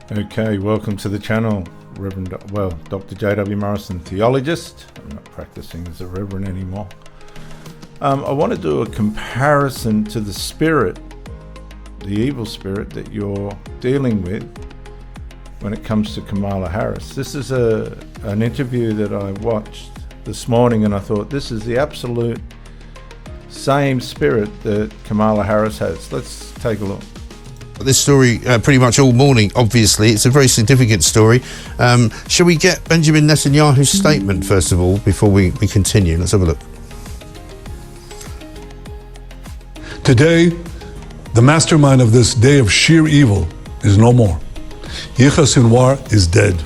Okay, welcome to the channel, Dr. J.W. Morrison, theologist. I'm not practicing as a reverend anymore. I want to do a comparison to the spirit, the evil spirit that you're dealing with when it comes to Kamala Harris. This is an interview that I watched this morning, and I thought this is the absolute same spirit that Kamala Harris has. Let's take a look. This story pretty much all morning, obviously. It's a very significant story. Shall we get Benjamin Netanyahu's statement, first of all, before we continue? Let's have a look. Today, the mastermind of this day of sheer evil is no more. Yahya Sinwar is dead.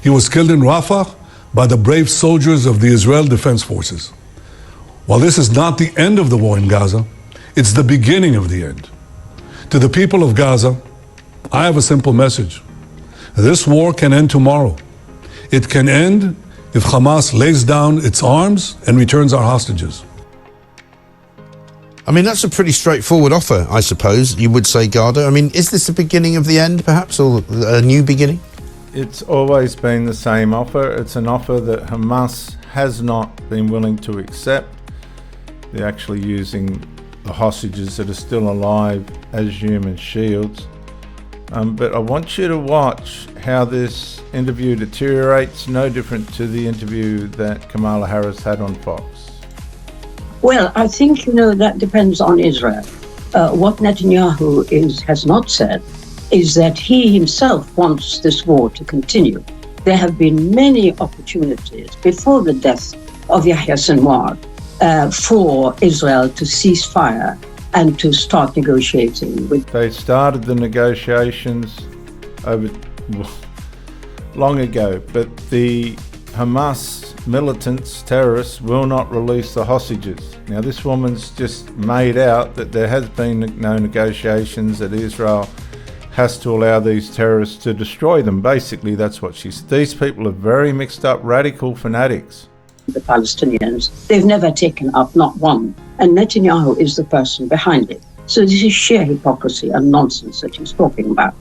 He was killed in Rafah by the brave soldiers of the Israel Defense Forces. While this is not the end of the war in Gaza, it's the beginning of the end. To the people of Gaza, I have a simple message. This war can end tomorrow. It can end if Hamas lays down its arms and returns our hostages. I mean, that's a pretty straightforward offer, I suppose, you would say, Garda. I mean, is this the beginning of the end, perhaps, or a new beginning? It's always been the same offer. It's an offer that Hamas has not been willing to accept. They're actually using the hostages that are still alive as human shields. But I want you to watch how this interview deteriorates, no different to the interview that Kamala Harris had on Fox. Well, I think, that depends on Israel. What Netanyahu has not said is that he himself wants this war to continue. There have been many opportunities before the death of Yahya Sinwar for Israel to cease fire and to start negotiating with. They started the negotiations long ago, but the Hamas militants, terrorists, will not release the hostages. Now, this woman's just made out that there has been no negotiations, that Israel has to allow these terrorists to destroy them. Basically, that's what she said. These people are very mixed up, radical fanatics. The Palestinians, they've never taken up, not one. And Netanyahu is the person behind it. So this is sheer hypocrisy and nonsense that he's talking about.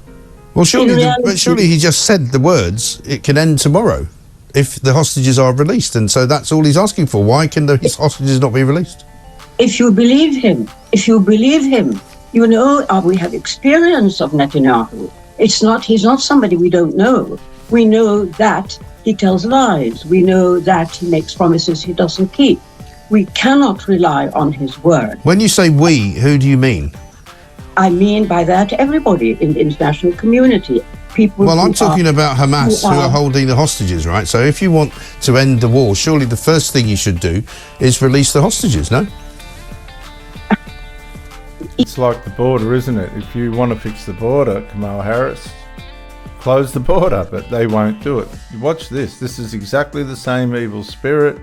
Well, surely he just said the words, it can end tomorrow if the hostages are released. And so that's all he's asking for. Why can his hostages not be released? If you believe him, we have experience of Netanyahu. He's not somebody we don't know. We know that he tells lies. We know that he makes promises he doesn't keep. We cannot rely on his word. When you say we, who do you mean? I mean by that everybody in the international community. Well, I'm talking about Hamas who are holding the hostages, right? So if you want to end the war, surely the first thing you should do is release the hostages, no? It's like the border, isn't it? If you want to fix the border, Kamala Harris, close the border, but they won't do it. Watch this. This is exactly the same evil spirit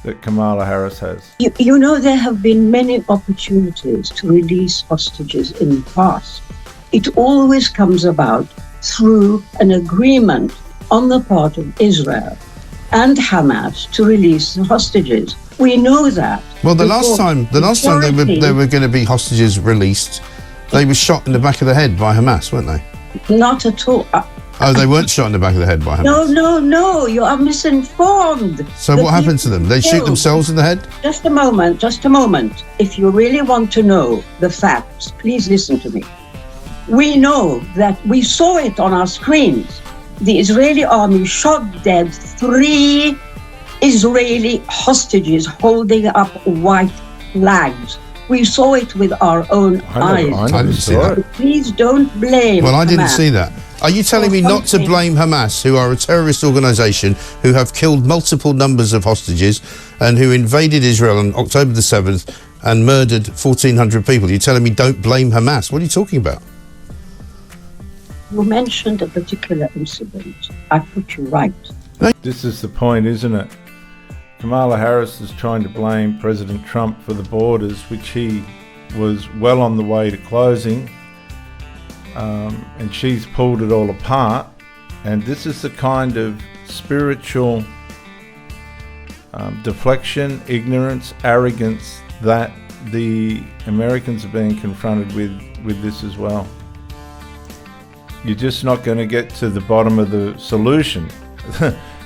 that Kamala Harris has. There have been many opportunities to release hostages in the past. It always comes about through an agreement on the part of Israel and Hamas to release the hostages. We know that. Well, the last time they were going to be hostages released, they were shot in the back of the head by Hamas, weren't they? Not at all. Oh, they weren't shot in the back of the head by Hamas? No, you are misinformed. So what happened to them? They shoot themselves in the head? Just a moment. If you really want to know the facts, please listen to me. We know that we saw it on our screens. The Israeli army shot dead 3 Israeli hostages holding up white flags. We saw it with our own eyes. I didn't see that. Please don't blame Well, I didn't Hamas. see that. Are you telling me not to blame Hamas, who are a terrorist organisation who have killed multiple numbers of hostages and who invaded Israel on October the 7th and murdered 1,400 people? You're telling me don't blame Hamas? What are you talking about? You mentioned a particular incident. I put you right. This is the point, isn't it? Kamala Harris is trying to blame President Trump for the borders, which he was well on the way to closing, and she's pulled it all apart. And this is the kind of spiritual deflection, ignorance, arrogance that the Americans are being confronted with this as well. you're just not going to get to the bottom of the solution.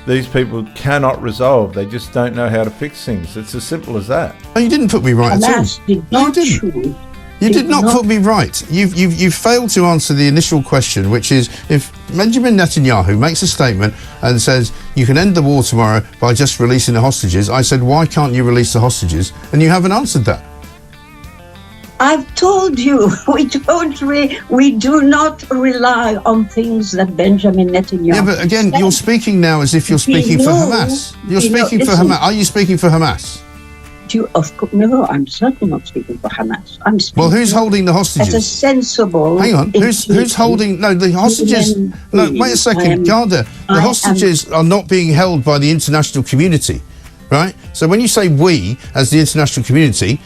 These people cannot resolve. They just don't know how to fix things. It's as simple as that. No, you didn't put me right at all. Hamas did not choose. You did not put me right. You've failed to answer the initial question, which is, if Benjamin Netanyahu makes a statement and says you can end the war tomorrow by just releasing the hostages, I said, why can't you release the hostages? And you haven't answered that. I've told you, we do not rely on things that Benjamin Netanyahu. Yeah, but again, you're speaking now as if you're speaking for Hamas. You're speaking for Hamas. Are you speaking for Hamas? Of course, no, I'm certainly not speaking for Hamas. I'm speaking. Well, who's holding the hostages? As a sensible. Hang on, who's holding? No, the hostages. No, wait a second, Garda. The hostages are not being held by the international community, right? So when you say we, as the international community,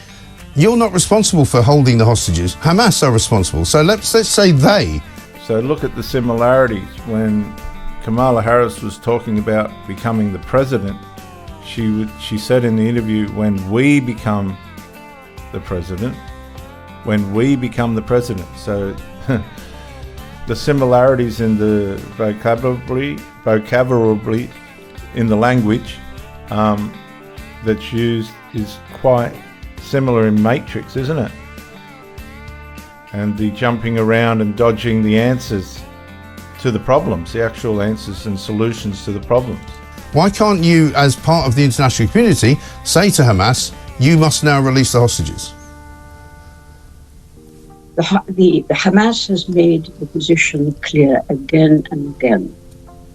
you're not responsible for holding the hostages. Hamas are responsible. So let's say they. So look at the similarities. When Kamala Harris was talking about becoming the president, she said in the interview, when we become the president, So the similarities in the vocabulary in the language that's used is quite similar in Matrix, isn't it? And the jumping around and dodging the answers to the problems, the actual answers and solutions to the problems. Why can't you, as part of the international community, say to Hamas, you must now release the hostages? The Hamas has made the position clear again and again.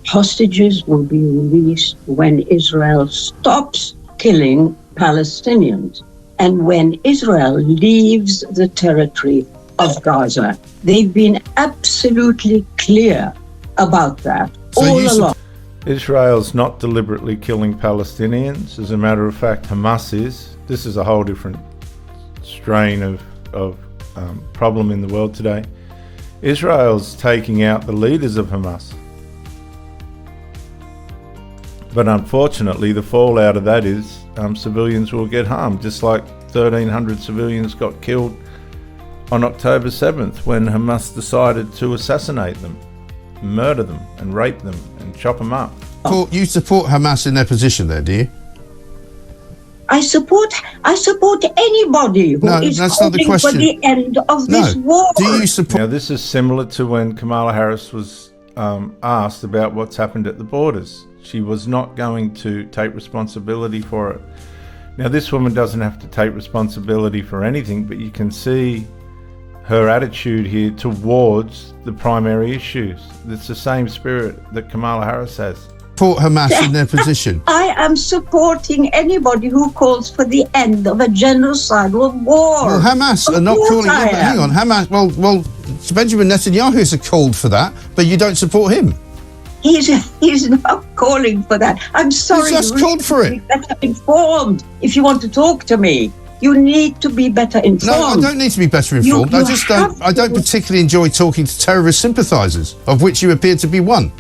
Hostages will be released when Israel stops killing Palestinians and when Israel leaves the territory of Gaza. They've been absolutely clear about that all along. Israel's not deliberately killing Palestinians. As a matter of fact, Hamas is. This is a whole different strain of problem in the world today. Israel's taking out the leaders of Hamas. But unfortunately, the fallout of that is civilians will get harmed, just like 1,300 civilians got killed on October 7th when Hamas decided to assassinate them, murder them and rape them and chop them up. You support Hamas in their position there, do you? I support anybody who is calling for the end of this war. Do you support? Now, this is similar to when Kamala Harris was asked about what's happened at the borders. She was not going to take responsibility for it. Now, this woman doesn't have to take responsibility for anything, but you can see her attitude here towards the primary issues. It's the same spirit that Kamala Harris has. Support Hamas in their position. I am supporting anybody who calls for the end of a genocidal war. Well, Hamas are not calling. Hang on, Hamas. Well, Benjamin Netanyahu has called for that, but you don't support him. He's not calling for that. I'm sorry. He's just called for it. Be better informed. If you want to talk to me, you need to be better informed. No, I don't need to be better informed. I don't particularly enjoy talking to terrorist sympathisers, of which you appear to be one.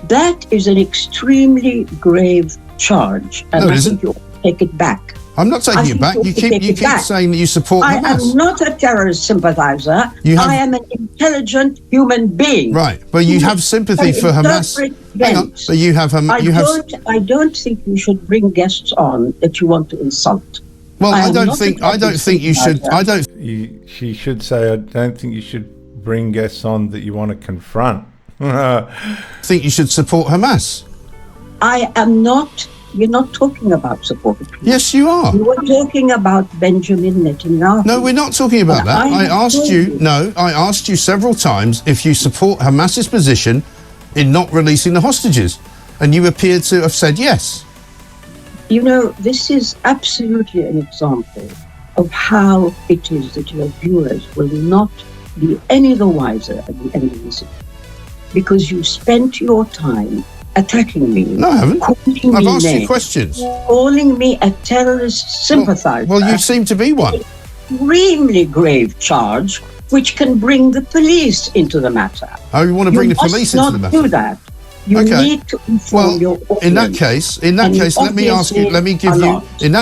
That is an extremely grave charge, and I think you ought to take it back. I'm not taking it back. You keep saying that you support Hamas. I am not a terrorist sympathiser. I am an intelligent human being. Right, but you have sympathy for Hamas. Hang on, but you have. I don't think you should bring guests on that you want to insult. Well, I don't think you should. She should say, I don't think you should bring guests on that you want to confront. Think you should support Hamas. I am not. You're not talking about supporting people. Yes, you are. You were talking about Benjamin Netanyahu. No, we're not talking about that. I asked you several times if you support Hamas's position in not releasing the hostages, and you appear to have said yes. You know, this is absolutely an example of how it is that your viewers will not be any the wiser at the end of this, because you spent your time attacking me. No, I haven't. I've asked you questions. Calling me a terrorist sympathiser. Well, you seem to be one. Extremely grave charge, which can bring the police into the matter. Oh, you want to bring the police into the matter? You must not do that. You need to inform your audience. In that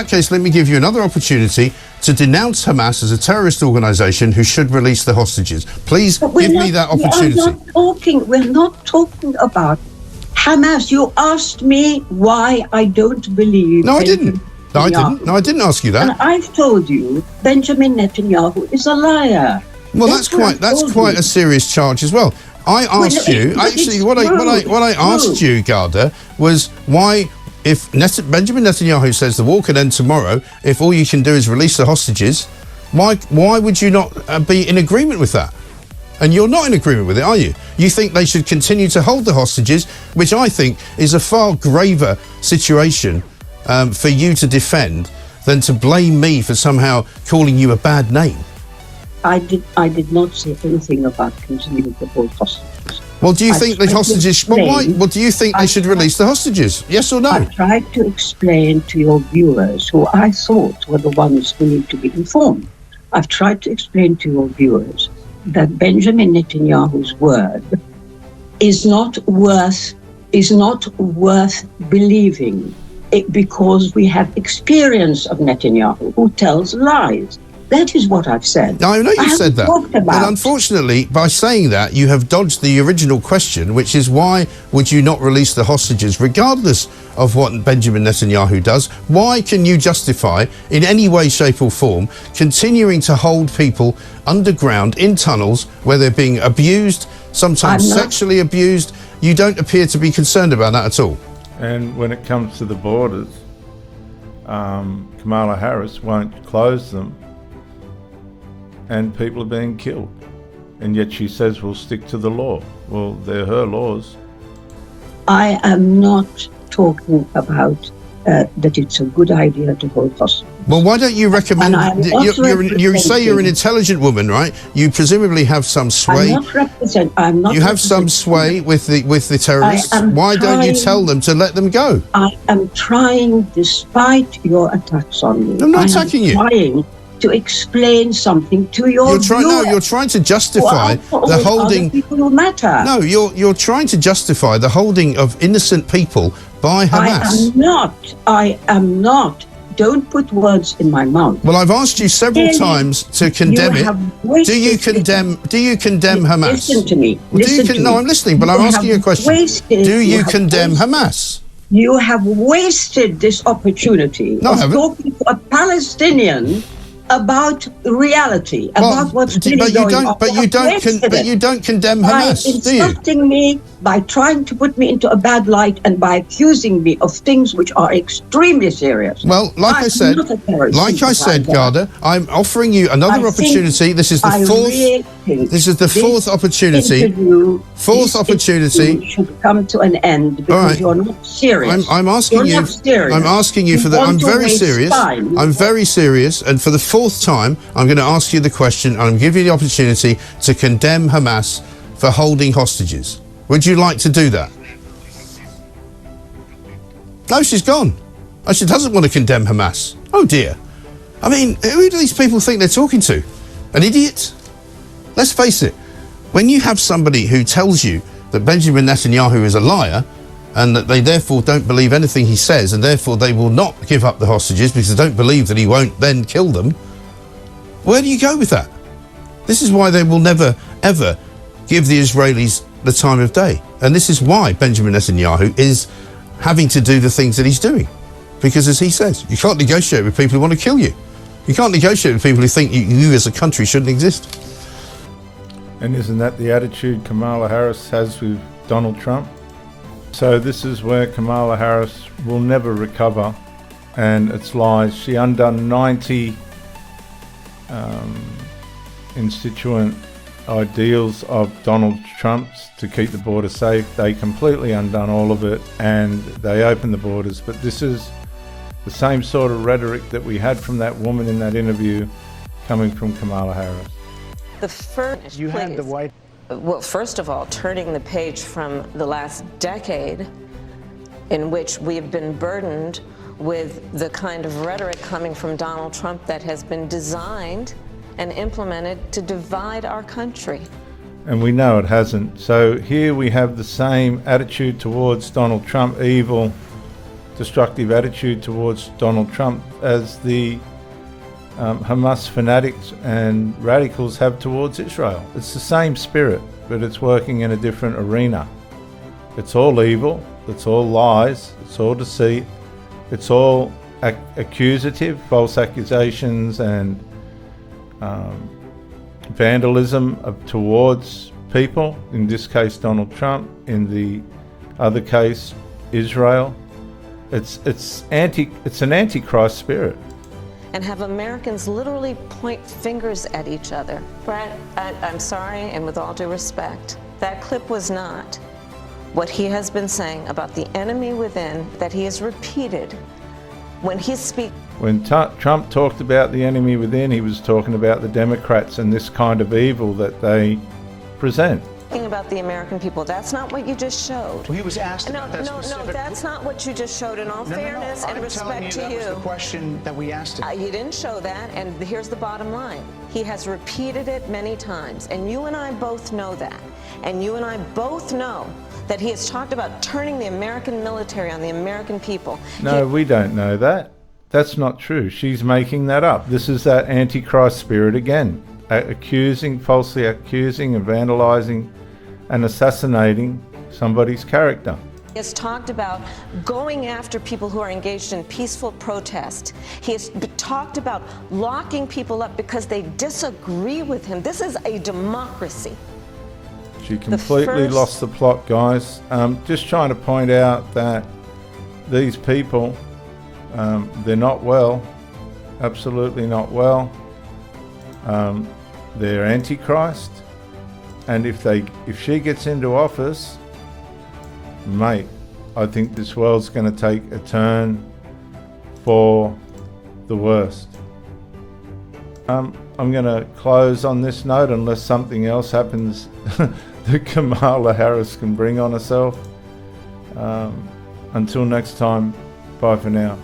case, let me give you another opportunity to denounce Hamas as a terrorist organisation who should release the hostages. Please give me that opportunity. We're not talking about Hamas. You asked me why I don't believe. No, I didn't. No, I didn't ask you that. And I've told you Benjamin Netanyahu is a liar. Well, that's quite a serious charge as well. I asked you, actually, what I asked you, Garda, was why, if Benjamin Netanyahu says the war can end tomorrow, if all you can do is release the hostages, why would you not be in agreement with that? And you're not in agreement with it, are you? You think they should continue to hold the hostages, which I think is a far graver situation for you to defend than to blame me for somehow calling you a bad name. I did not say anything about continuing to hold hostages. Well, do you think the hostages? Well, why? Well, do you think they should release the hostages? Yes or no? I tried to explain to your viewers, who I thought were the ones who need to be informed. I've tried to explain to your viewers that Benjamin Netanyahu's word is not worth believing, because we have experience of Netanyahu, who tells lies. That is what I've said. Now, I know you said that, but unfortunately, by saying that, you have dodged the original question, which is why would you not release the hostages, regardless of what Benjamin Netanyahu does? Why can you justify, in any way, shape or form, continuing to hold people underground in tunnels where they're being abused, sometimes sexually abused? You don't appear to be concerned about that at all. And when it comes to the borders, Kamala Harris won't close them, and people are being killed. And yet she says we'll stick to the law. Well, they're her laws. I am not talking about that it's a good idea to hold hostages. Well, why don't you recommend... You say you're an intelligent woman, right? You presumably have some sway. You have some sway with the terrorists. Why don't you tell them to let them go? I am trying, despite your attacks on me. I'm not attacking you. Trying to explain something to your viewers. No, you're trying to justify the holding... people who matter. No, you're trying to justify the holding of innocent people by Hamas. I am not. Don't put words in my mouth. Well, I've asked you several times to condemn it. Do you condemn Hamas? Listen to me. No, I'm listening, but I'm asking you a question. Do you condemn Hamas? You have wasted this opportunity of talking to a Palestinian about reality, about what's really going on. But you don't condemn Hamas, do you? By insulting me, by trying to put me into a bad light, and by accusing me of things which are extremely serious. Well, like I said, Garda, I'm offering you another opportunity. This is the fourth. This is the fourth opportunity. Fourth opportunity should come to an end because you're not serious. I'm asking you. I'm asking you for the. I'm very serious. I'm very serious, and for the fourth time, I'm going to ask you the question, and I'm giving you the opportunity to condemn Hamas for holding hostages. Would you like to do that? No, she's gone. Oh, she doesn't want to condemn Hamas. Oh dear. I mean, who do these people think they're talking to? An idiot? Let's face it. When you have somebody who tells you that Benjamin Netanyahu is a liar, and that they therefore don't believe anything he says, and therefore they will not give up the hostages because they don't believe that he won't then kill them, where do you go with that? This is why they will never, ever give the Israelis the time of day. And this is why Benjamin Netanyahu is having to do the things that he's doing. Because as he says, you can't negotiate with people who want to kill you. You can't negotiate with people who think you as a country shouldn't exist. And isn't that the attitude Kamala Harris has with Donald Trump? So this is where Kamala Harris will never recover, and it's lies. She undone 90 instituent ideals of Donald Trump's to keep the border safe. They completely undone all of it, and they opened the borders. But this is the same sort of rhetoric that we had from that woman in that interview coming from Kamala Harris. The first, you had the White. Well, first of all, turning the page from the last decade in which we've been burdened with the kind of rhetoric coming from Donald Trump that has been designed and implemented to divide our country. And we know it hasn't. So here we have the same attitude towards Donald Trump, evil, destructive attitude towards Donald Trump as the Hamas fanatics and radicals have towards Israel. It's the same spirit, but it's working in a different arena. It's all evil, it's all lies, it's all deceit, it's all accusative, false accusations and vandalism towards people, in this case Donald Trump, in the other case Israel. It's an antichrist spirit. And have Americans literally point fingers at each other. Brett, I'm sorry, and with all due respect, that clip was not what he has been saying about the enemy within that he has repeated when he speaks. When Trump talked about the enemy within, he was talking about the Democrats and this kind of evil that they present. About the American people. That's not what you just showed. Well, he was asked about that specific... No, that's not what you just showed. In all fairness and respect to you. That was the question that we asked him. He didn't show that, and here's the bottom line. He has repeated it many times, and you and I both know that. And you and I both know that he has talked about turning the American military on the American people. No, we don't know that. That's not true. She's making that up. This is that antichrist spirit again, falsely accusing and vandalizing and assassinating somebody's character. He has talked about going after people who are engaged in peaceful protest. He has talked about locking people up because they disagree with him. This is a democracy. She completely lost the plot, guys. Just trying to point out that these people, they're not well, absolutely not well. They're antichrist. And if she gets into office, mate, I think this world's going to take a turn for the worst. I'm going to close on this note unless something else happens that Kamala Harris can bring on herself. Until next time, bye for now.